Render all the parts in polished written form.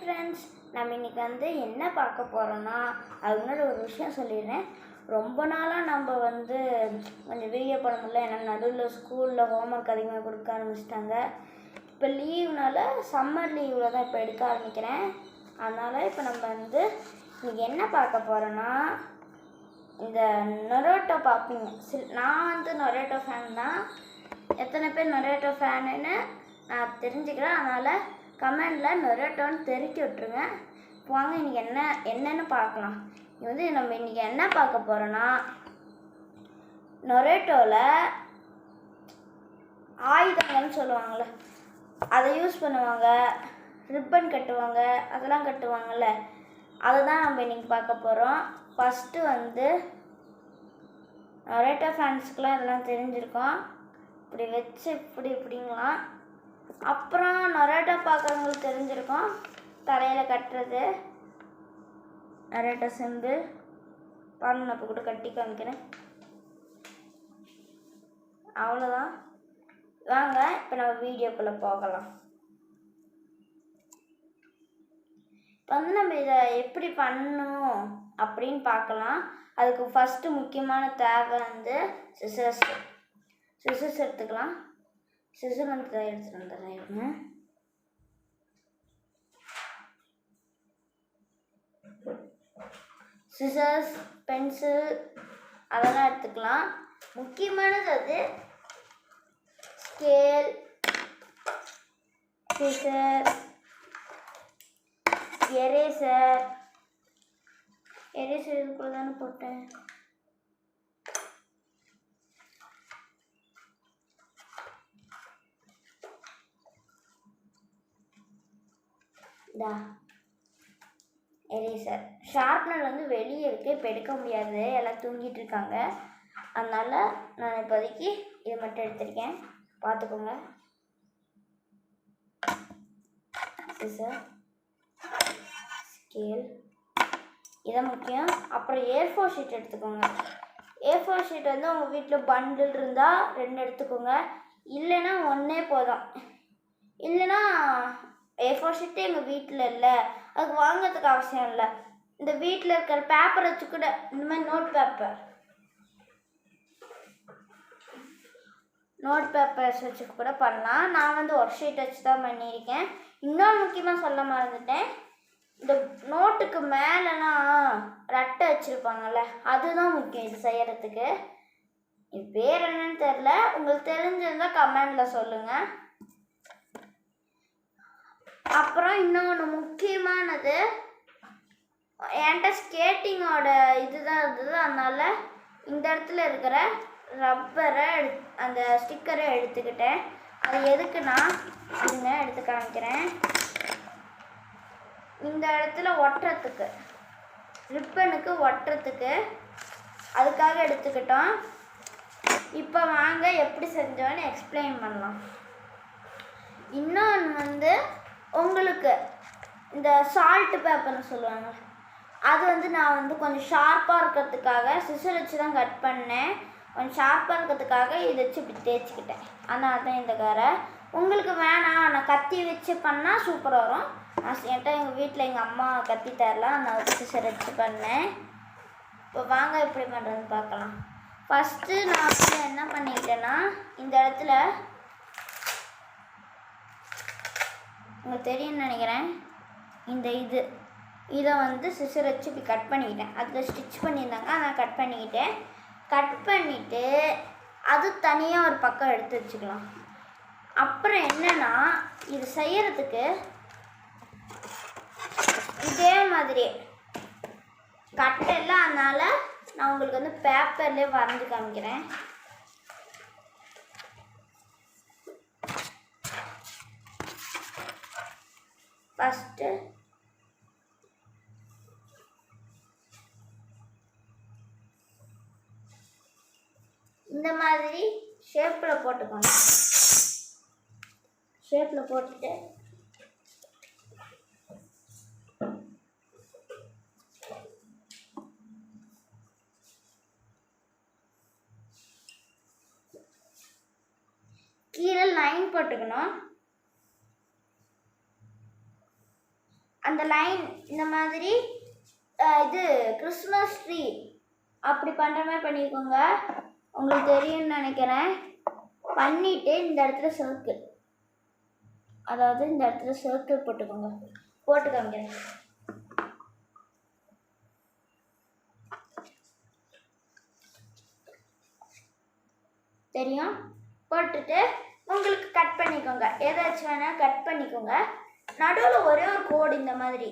Friends, நம்ம இன்றைக்கி என்ன பார்க்க போகிறோன்னா, அதுக்கு முன்னாடி ஒரு விஷயம் சொல்லிடுறேன். ரொம்ப நாளாக நம்ம கொஞ்சம் வீடியோ பண்ண முடியல. ஏன்னா நடுவில் ஸ்கூலில் ஹோம்ஒர்க் அதிகமாக கொடுக்க ஆரம்பிச்சிட்டாங்க. இப்போ லீவுனால சம்மர் லீவில் தான் இப்போ எடுக்க ஆரம்பிக்கிறேன். அதனால் இப்போ நம்ம இன்றைக்கி என்ன பார்க்க போகிறோன்னா, இந்த நொரோட்டோ பார்ப்பீங்க. நான் நொரோட்டோ ஃபேன் தான். எத்தனை பேர் நொரோட்டோ ஃபேனுன்னு நான் தெரிஞ்சுக்கிறேன். அதனால் கமெண்டில் நொரோட்டோன்னு தெரிவிக்க விட்டுருங்க. வாங்க இன்றைக்கி என்னென்னு பார்க்கலாம். நம்ம இன்றைக்கி என்ன பார்க்க போகிறோன்னா, நொரோட்டோவில் ஆயுதங்கள்னு சொல்லுவாங்கள்ல, அதை யூஸ் பண்ணுவாங்க. ரிப்பன் கட்டுவாங்க, அதெல்லாம் கட்டுவாங்கள்ல, அதை தான் நம்ம இன்றைக்கி பார்க்க போகிறோம். ஃபஸ்ட்டு நொரோட்டோ ஃபேன்ஸுக்கெலாம் இதெல்லாம் தெரிஞ்சிருக்கோம். இப்படி வச்சு இப்படிங்களாம். அப்புறம் நொரோட்டோ பார்க்குறவங்களுக்கு தெரிஞ்சிருக்கோம், தலையில் கட்டுறது நொரோட்டோ சிம்பிள். பாருங்க, நான் இப்போ கூட கட்டி காமிக்கிறேன். அவ்வளோதான். வாங்க இப்போ நம்ம வீடியோக்குள்ளே போகலாம். இப்போ நம்ம இதை எப்படி பண்ணணும் அப்படின்னு பார்க்கலாம். அதுக்கு ஃபஸ்ட்டு முக்கியமான தேவை சிசர்ஸ் எடுத்துக்கலாம். சிசர் எடுத்துகிட்டு வந்துடுறேன். சிசர்ஸ், பென்சில் அதெல்லாம் எடுத்துக்கலாம். முக்கியமானது ஸ்கேல், சிசர், எரேசர் இதுக்குள்ள தானே போட்டேன். எரேசர், ஷார்ப்னர் வெளியே இருக்கு, இப்போ எடுக்க முடியாது, எல்லாம் தூங்கிட்டு இருக்காங்க. அதனால நான் இப்போதைக்கு இது மட்டும் எடுத்திருக்கேன், பார்த்துக்கோங்க. சிசர், ஸ்கேல், இதான் முக்கியம். அப்புறம் A4 ஷீட் எடுத்துக்கோங்க. A4 ஷீட் உங்கள் வீட்டில் பண்டில் இருந்தால் 2 எடுத்துக்கோங்க, இல்லைன்னா ஒன்றே போதும். இல்லைன்னா A4 ஷீட்டு எங்கள் வீட்டில் இல்லை, அதுக்கு வாங்கிறதுக்கு அவசியம் இல்லை. இந்த வீட்டில் இருக்கிற பேப்பர் வச்சு கூட, இந்த மாதிரி நோட் பேப்பர்ஸ் வச்சு கூட பண்ணலாம். நான் ஒரு ஷீட் வச்சு தான் பண்ணியிருக்கேன். இன்னொரு முக்கியமாக சொல்ல மறந்துட்டேன், இந்த நோட்டுக்கு மேலெலாம் ரட்டை வச்சுருப்பாங்கள்ல, அதுதான் முக்கியம் இது செய்கிறதுக்கு. இது பேர் என்னன்னு தெரில, உங்களுக்கு தெரிஞ்சிருந்தால் கமெண்டில் சொல்லுங்கள். அப்புறம் இன்னொன்று முக்கியமானது, என்கிட்ட ஸ்கேட்டிங்கோட இதுதான் இருந்தது, அதனால் இந்த இடத்துல இருக்கிற ரப்பரை அந்த ஸ்டிக்கரை எடுத்துக்கிட்டேன். அது எதுக்குன்னா, இதுங்க எடுத்து காமிக்கிறேன். இந்த இடத்துல ஒட்டுறதுக்கு, ரிப்பனுக்கு ஒட்டுறதுக்கு, அதுக்காக எடுத்துக்கிட்டோம். இப்போ வாங்க எப்படி செஞ்சோன்னு எக்ஸ்பிளைன் பண்ணலாம். இன்னொன்று உங்களுக்கு இந்த சால்ட் பேப்பர்னு சொல்லுவாங்க, அது நான் கொஞ்சம் ஷார்ப்பாக இருக்கிறதுக்காக சிசர் வச்சு தான் கட் பண்ணேன். கொஞ்சம் ஷார்ப்பாக இருக்கிறதுக்காக இதை வச்சு இப்படி தேய்ச்சிக்கிட்டேன். அதனால தான் இந்த காரை. உங்களுக்கு வேணாம், நான் கத்தி வச்சு பண்ணால் சூப்பராக வரும். என்கிட்ட எங்கள் வீட்டில் எங்கள் அம்மா கத்தி தரலாம், நான் வச்சு சிசர் வச்சு பண்ணேன். இப்போ வாங்க எப்படி பண்ணுறதுன்னு பார்க்கலாம். ஃபஸ்ட்டு நான் என்ன பண்ணிக்கிட்டேன்னா, இந்த இடத்துல உங்களுக்கு தெரியும்னு நினைக்கிறேன், இந்த இதை சிசர் வச்சு இப்படி கட் பண்ணிக்கிட்டேன். அதில் ஸ்டிச் பண்ணியிருந்தாங்க, நான் கட் பண்ணிக்கிட்டேன். கட் பண்ணிவிட்டு அது தனியாக ஒரு பக்கம் எடுத்து வச்சுக்கலாம். அப்புறம் என்னென்னா, இது செய்கிறதுக்கு இதே மாதிரி கட்டெல்லாம், அதனால் நான் உங்களுக்கு பேப்பர்லேயே வரைஞ்சி காமிக்கிறேன். ஃபஸ்ட்டு இந்த மாதிரி ஷேப்பில் போட்டுக்கோங்க. ஷேப்பில் போட்டுட்டு கீழே லைன் போட்டுக்கணும். அந்த லைன் இந்த மாதிரி இது கிறிஸ்மஸ் ட்ரீ அப்படி பண்ணுற மாதிரி பண்ணிக்கோங்க. உங்களுக்கு தெரியும்னு நினைக்கிறேன். பண்ணிவிட்டு இந்த இடத்துல சர்க்கிள், அதாவது இந்த இடத்துல சர்க்கிள் போட்டுக்கோங்க. போட்டு காமிக்கிறேன். தெரியும்? போட்டுட்டு உங்களுக்கு கட் பண்ணிக்கோங்க. ஏதாச்சும் வேணால் கட் பண்ணிக்கோங்க. நடுவில் ஒரே ஒரு கோடு இந்த மாதிரி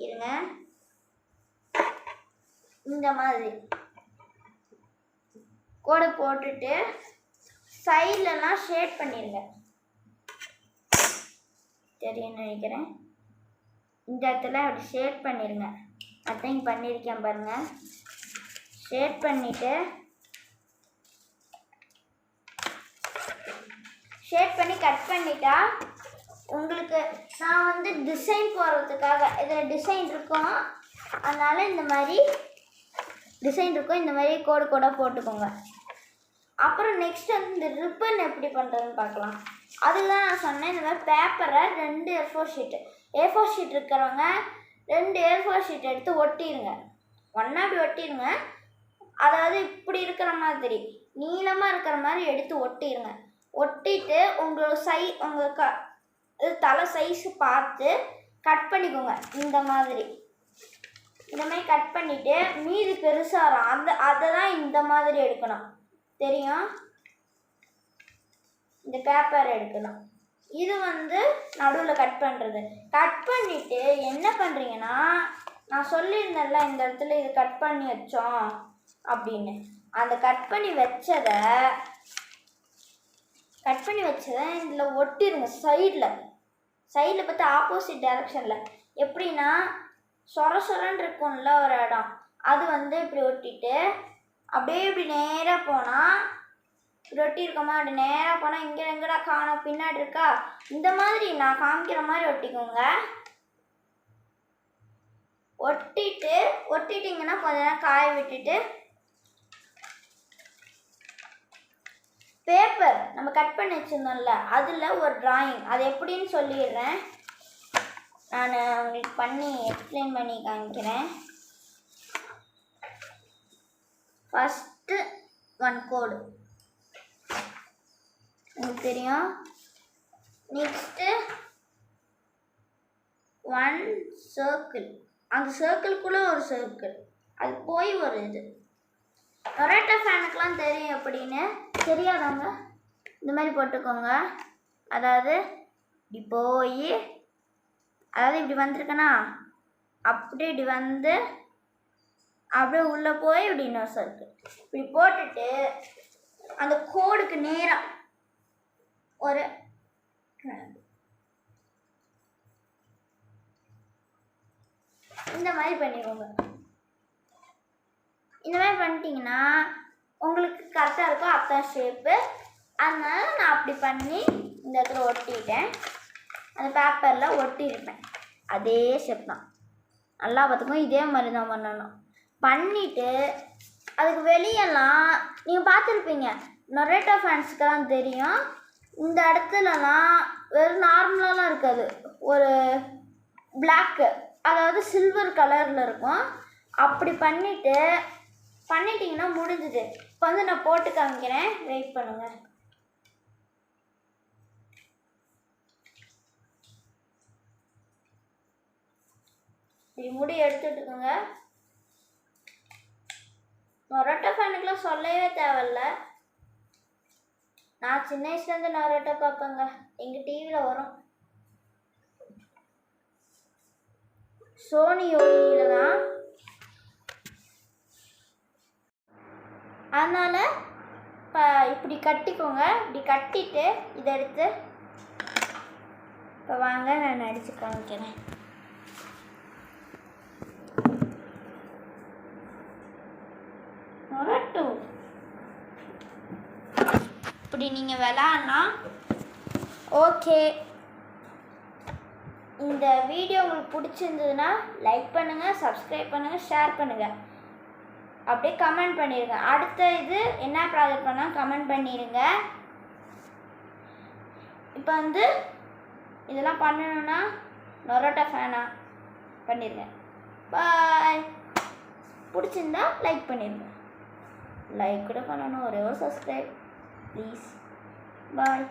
இருங்க. இந்த மாதிரி கோடு போட்டுட்டு சைட்லலாம் ஷேட் பண்ணிடுங்க. தெரியும் நினைக்கிறேன். இந்த இடத்துல அப்படி ஷேட் பண்ணிடுங்க. அதையும் பண்ணியிருக்கேன் பாருங்கள். ஷேட் பண்ணிவிட்டு ஷேட் பண்ணி கட் பண்ணிட்டா உங்களுக்கு நான் வந்து டிசைன் போடுறதுக்காக இதில் டிசைன் இருக்கும், அதனால் இந்த மாதிரி டிசைன் இருக்கும். இந்த மாதிரி கோடு கோடாக போட்டுக்கோங்க. அப்புறம் நெக்ஸ்ட் வந்து இந்த ரிப்பன் எப்படி பண்ணுறதுன்னு பார்க்கலாம். அதுதான் நான் சொன்னேன். இந்த மாதிரி பேப்பரை 2 A4 ஷீட்டு A4 ஷீட் இருக்கிறவங்க 2 A4 ஷீட் எடுத்து ஒட்டிடுங்க. ஒன்றா அப்படி ஒட்டிடுங்க. அதாவது இப்படி இருக்கிற மாதிரி நீளமாக இருக்கிற மாதிரி எடுத்து ஒட்டிடுங்க. ஒட்டிட்டு உங்களோட உங்கள் தலை சைஸு பார்த்து கட் பண்ணிக்கோங்க. இந்த மாதிரி கட் பண்ணிவிட்டு மீதி பெருசாக வரும் அதை தான் இந்த மாதிரி எடுக்கணும். தெரியும்? இந்த பேப்பர் எடுக்கணும். இது வந்து நடுவில் கட் பண்ணுறது. கட் பண்ணிவிட்டு என்ன பண்ணுறீங்கன்னா, நான் சொல்லியிருந்தேன்ல இந்த இடத்துல இது கட் பண்ணி வச்சோம் அப்படின்னு, அந்த கட் பண்ணி வச்சதை இதில் ஒட்டிடுங்க. சைடில் பார்த்து ஆப்போசிட் டைரக்ஷனில். எப்படின்னா சொரன்னு இருக்கும்ல ஒரு இடம், அது வந்து இப்படி ஒட்டிட்டு அப்படியே இப்படி நேராக போனால் இப்படி ஒட்டியிருக்கோமா, அப்படி நேராக போனால் இங்கே எங்கடா காணோம் பின்னாடி இருக்கா, இந்த மாதிரி நான் காமிக்கிற மாதிரி ஒட்டிக்கோங்க. ஒட்டிட்டிங்கன்னா கொஞ்ச நேரம் காய விட்டுட்டு பேப்பர் நம்ம கட் பண்ணி வச்சுருந்தோம்ல அதில் ஒரு டிராயிங், அது எப்படின்னு சொல்லிடுறேன். நான் உங்களுக்கு பண்ணி எக்ஸ்பிளைன் பண்ணி காமிக்கிறேன். ஃபஸ்ட்டு 1 கோடு உங்களுக்கு தெரியும். நெக்ஸ்ட்டு 1 சர்க்கிள், அந்த சர்க்கிள்குள்ளே ஒரு சர்க்கிள், அது போய் ஒரு இது. டொரேட்டோ ஃபேனுக்கெலாம் தெரியும் எப்படின்னு. தெரியாதவங்க இந்த மாதிரி போட்டுக்கோங்க. அதாவது இப்படி போய், அதாவது இப்படி வந்திருக்கேன்னா அப்படியே இப்படி வந்து அப்படியே உள்ளே போய் இப்படி இன்னொரு சர்க்கிள் இப்படி போட்டுட்டு அந்த கோடுக்கு நேராக ஒரு இந்த மாதிரி பண்ணிக்கோங்க. இந்த மாதிரி பண்ணிட்டீங்கன்னா உங்களுக்கு கரெக்டாக இருக்கும். அதான் ஷேப்பு. அதனால நான் அப்படி பண்ணி இந்த இடத்துல ஒட்டிட்டேன். அந்த பேப்பரில் ஒட்டியிருப்பேன். அதே ஷேப் தான். நல்லா பார்த்துக்கோங்க. இதே மாதிரி தான் பண்ணணும். பண்ணிவிட்டு அதுக்கு வெளியெல்லாம் நீங்கள் பார்த்துருப்பீங்க, டொரேட்டோ ஃபேன்ஸுக்கெல்லாம் தெரியும். இந்த இடத்துலலாம் வெறும் நார்மலாலாம் இருக்காது, ஒரு பிளாக்கு, அதாவது சில்வர் கலரில் இருக்கும். அப்படி பண்ணிட்டீங்கன்னா முடிஞ்சுது. இப்போ வந்து நான் போட்டு காமிக்கிறேன், வெயிட் பண்ணுங்கள். இப்படி முடி எடுத்துட்டுக்கோங்க. டொரேட்டோ ஃபேனுக்கெலாம் சொல்லவே தேவையில்ல. நான் சின்ன வயசுலேருந்து டொரேட்டோ பார்ப்பேங்க. எங்கள் டிவியில் வரும். சோனி யோகியில் தான். அதனால் இப்போ இப்படி கட்டிக்கோங்க. இப்படி கட்டிட்டு இதை எடுத்து இப்போ வாங்க நான் அடித்து காமிக்கிறேன். இப்படி நீங்கள் விளாட்னா ஓகே. இந்த வீடியோ உங்களுக்கு பிடிச்சிருந்ததுன்னா லைக் பண்ணுங்கள், சப்ஸ்கிரைப் பண்ணுங்கள், ஷேர் பண்ணுங்கள், அப்படியே கமெண்ட் பண்ணிடுங்க. அடுத்த இது என்ன ப்ராஜெக்ட் பண்ணால் கமெண்ட் பண்ணிடுங்க. இப்போ வந்து இதெல்லாம் பண்ணணுன்னா நொரோட்டா ஃபேனா பண்ணிடுங்க. பாய். பிடிச்சிருந்தா லைக் பண்ணிடுங்க. லைக் கூட பண்ணணும், ஒரே ஒரு சப்ஸ்கிரைப் ப்ளீஸ். பாய்.